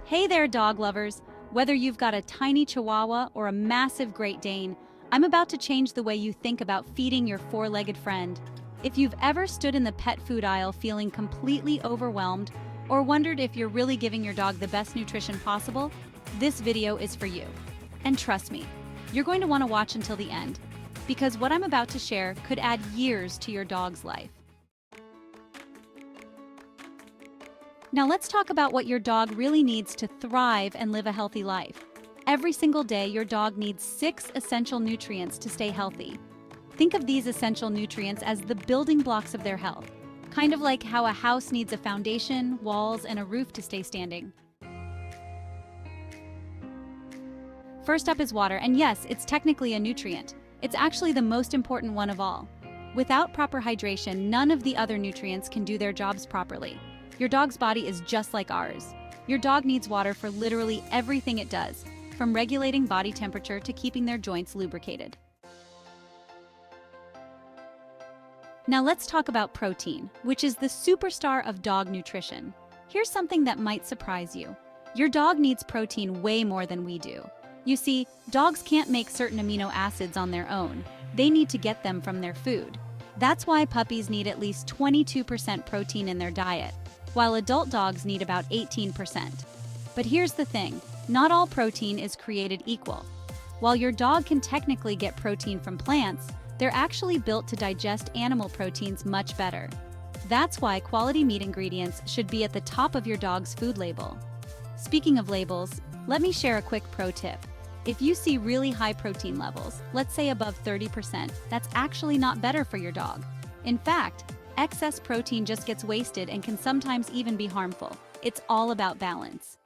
Hey there, dog lovers! Whether you've got a tiny Chihuahua or a massive Great Dane, I'm about to change the way you think about feeding your four-legged friend. If you've ever stood in the pet food aisle feeling completely overwhelmed or wondered if you're really giving your dog the best nutrition possible, this video is for you. And trust me, you're going to want to watch until the end, because what I'm about to share could add years to your dog's life. Now let's talk about what your dog really needs to thrive and live a healthy life. Every single day, your dog needs 6 essential nutrients to stay healthy. Think of these essential nutrients as the building blocks of their health, kind of like how a house needs a foundation, walls, and a roof to stay standing. First up is water, and yes, it's technically a nutrient. It's actually the most important one of all. Without proper hydration, none of the other nutrients can do their jobs properly. Your dog's body is just like ours. Your dog needs water for literally everything it does, from regulating body temperature to keeping their joints lubricated. Now let's talk about protein, which is the superstar of dog nutrition. Here's something that might surprise you. Your dog needs protein way more than we do. You see, dogs can't make certain amino acids on their own. They need to get them from their food. That's why puppies need at least 22% protein in their diet, while adult dogs need about 18%. But here's the thing, not all protein is created equal. While your dog can technically get protein from plants, they're actually built to digest animal proteins much better. That's why quality meat ingredients should be at the top of your dog's food label. Speaking of labels, let me share a quick pro tip. If you see really high protein levels, let's say above 30%, that's actually not better for your dog. In fact, excess protein just gets wasted and can sometimes even be harmful. It's all about balance.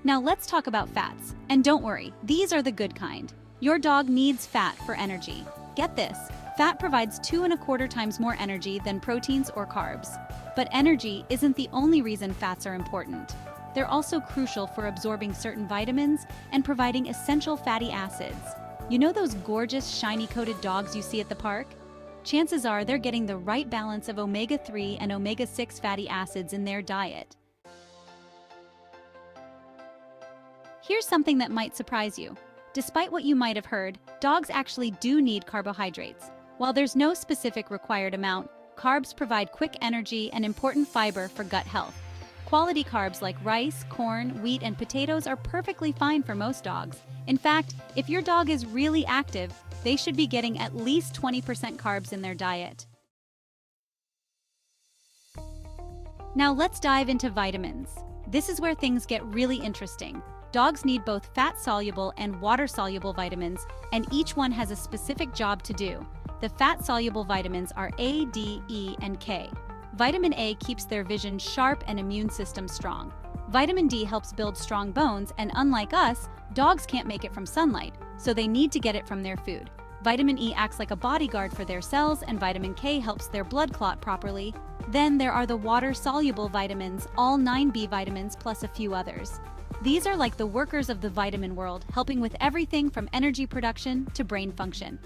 Now let's talk about fats. And don't worry, these are the good kind. Your dog needs fat for energy. Get this, fat provides 2.25 times more energy than proteins or carbs. But energy isn't the only reason fats are important. They're also crucial for absorbing certain vitamins and providing essential fatty acids. You know those gorgeous, shiny-coated dogs you see at the park? Chances are they're getting the right balance of omega-3 and omega-6 fatty acids in their diet. Here's something that might surprise you. Despite what you might have heard, dogs actually do need carbohydrates. While there's no specific required amount, carbs provide quick energy and important fiber for gut health. Quality carbs like rice, corn, wheat, and potatoes are perfectly fine for most dogs. In fact, if your dog is really active, they should be getting at least 20% carbs in their diet. Now let's dive into vitamins. This is where things get really interesting. Dogs need both fat-soluble and water-soluble vitamins, and each one has a specific job to do. The fat-soluble vitamins are A, D, E, and K. Vitamin A keeps their vision sharp and immune system strong. Vitamin D helps build strong bones, and unlike us, dogs can't make it from sunlight, so they need to get it from their food. Vitamin E acts like a bodyguard for their cells, and vitamin K helps their blood clot properly. Then there are the water-soluble vitamins, all 9 B vitamins plus a few others. These are like the workers of the vitamin world, helping with everything from energy production to brain function.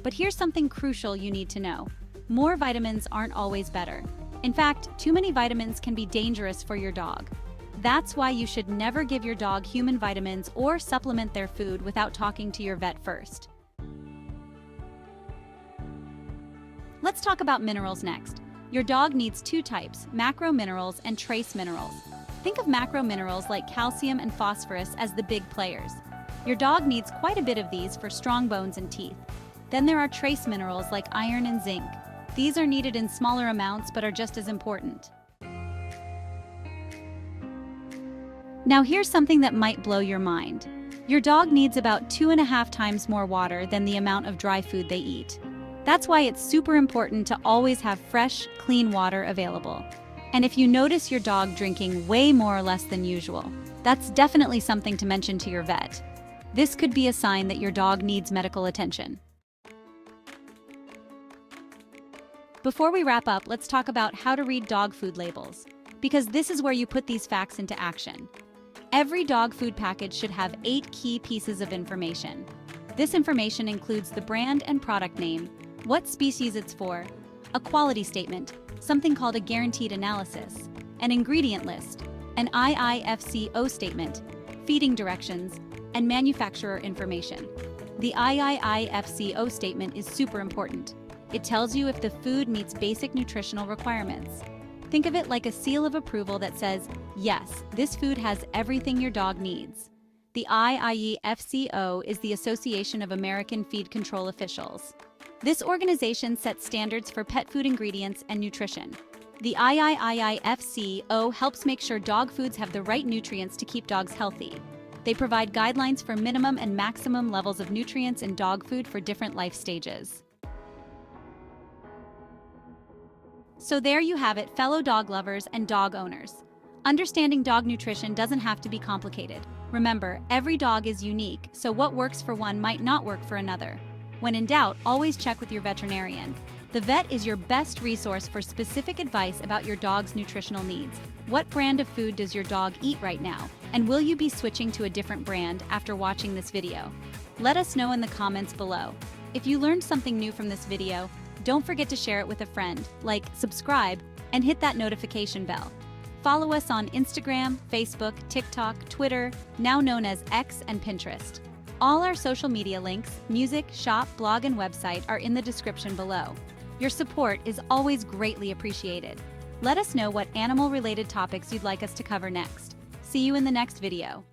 But here's something crucial you need to know. More vitamins aren't always better. In fact, too many vitamins can be dangerous for your dog. That's why you should never give your dog human vitamins or supplement their food without talking to your vet first. Let's talk about minerals next. Your dog needs 2 types, macro minerals and trace minerals. Think of macro minerals like calcium and phosphorus as the big players. Your dog needs quite a bit of these for strong bones and teeth. Then there are trace minerals like iron and zinc. These are needed in smaller amounts but are just as important. Now here's something that might blow your mind. Your dog needs about 2.5 times more water than the amount of dry food they eat. That's why it's super important to always have fresh, clean water available. And if you notice your dog drinking way more or less than usual, that's definitely something to mention to your vet. This could be a sign that your dog needs medical attention. Before we wrap up, let's talk about how to read dog food labels, because this is where you put these facts into action. Every dog food package should have 8 key pieces of information. This information includes the brand and product name, what species it's for, a quality statement, something called a guaranteed analysis, an ingredient list, an IIFCO statement, feeding directions, and manufacturer information. The IIFCO statement is super important. It tells you if the food meets basic nutritional requirements. Think of it like a seal of approval that says, yes, this food has everything your dog needs. The IIFCO is the Association of American Feed Control Officials. This organization sets standards for pet food ingredients and nutrition. The IIFCO helps make sure dog foods have the right nutrients to keep dogs healthy. They provide guidelines for minimum and maximum levels of nutrients in dog food for different life stages. So there you have it, fellow dog lovers and dog owners. Understanding dog nutrition doesn't have to be complicated. Remember, every dog is unique, so what works for one might not work for another. When in doubt, always check with your veterinarian. The vet is your best resource for specific advice about your dog's nutritional needs. What brand of food does your dog eat right now? And will you be switching to a different brand after watching this video? Let us know in the comments below. If you learned something new from this video, don't forget to share it with a friend, like, subscribe, and hit that notification bell. Follow us on Instagram, Facebook, TikTok, Twitter, now known as X, and Pinterest. All our social media links, music, shop, blog, and website are in the description below. Your support is always greatly appreciated. Let us know what animal-related topics you'd like us to cover next. See you in the next video.